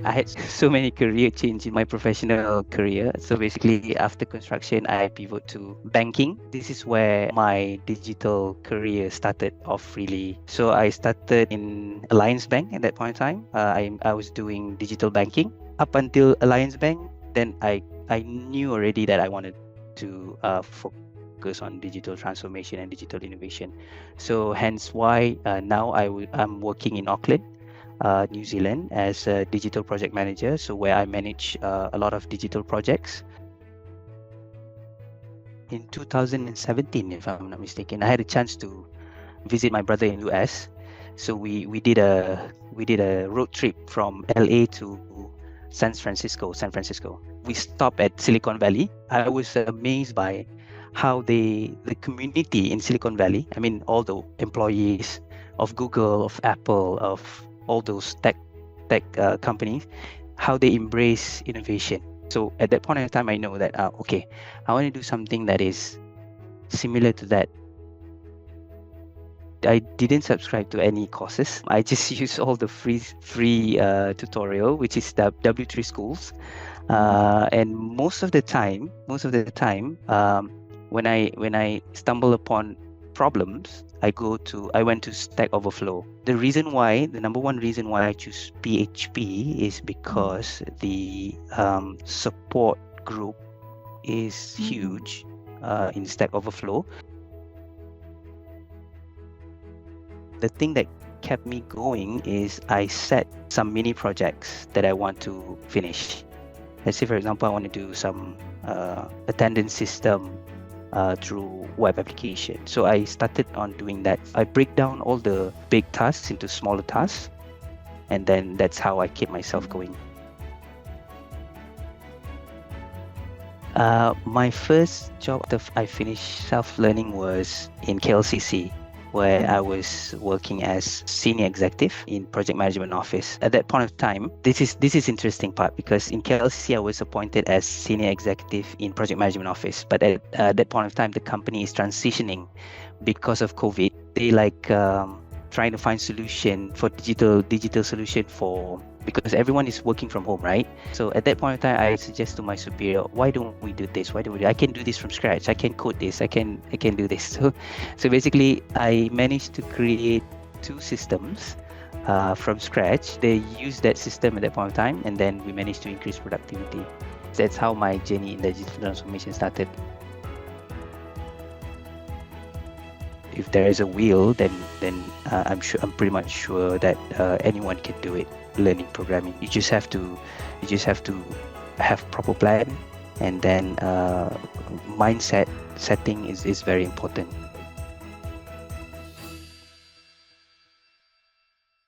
I had so many career change in my professional career. So basically, after construction, I pivot to banking. This is where my digital career started off really. So I started in Alliance Bank at that point in time. I was doing digital banking up until Alliance Bank. Then I knew already that I wanted to focus on digital transformation and digital innovation. So hence why now I'm working in Auckland, New Zealand, as a digital project manager. So where I manage a lot of digital projects. In 2017, if I'm not mistaken, I had a chance to visit my brother in US. So we did a road trip from LA to San Francisco. We stopped at Silicon Valley. I was amazed by how the community in Silicon Valley, I mean, all the employees of Google, of Apple, of all those tech companies, how they embrace innovation. So at that point in time, I know that, okay, I want to do something that is similar to that. I didn't subscribe to any courses. I just use all the free tutorial, which is the W3 schools. And most of the time, when I stumble upon problems, I went to Stack Overflow. The number one reason why I choose PHP is because the support group is huge in Stack Overflow. The thing that kept me going is I set some mini projects that I want to finish. Let's say, for example, I want to do some attendance system through web application. So I started on doing that. I break down all the big tasks into smaller tasks, and then that's how I keep myself going. My first job that I finished self-learning was in KLCC, where I was working as senior executive in project management office. At that point of time, this is interesting part, because in KLCC I was appointed as senior executive in project management office. But at that point of time, the company is transitioning because of COVID. They trying to find solution for digital solution because everyone is working from home, right? So at that point in time, I suggest to my superior, why don't we do this? I can do this from scratch. I can code this. I can do this. So basically, I managed to create 2 systems from scratch. They used that system at that point in time, and then we managed to increase productivity. That's how my journey in digital transformation started. If there is a will, then I'm pretty much sure that anyone can do it. Learning programming, you just have to have proper plan, and then mindset setting is very important.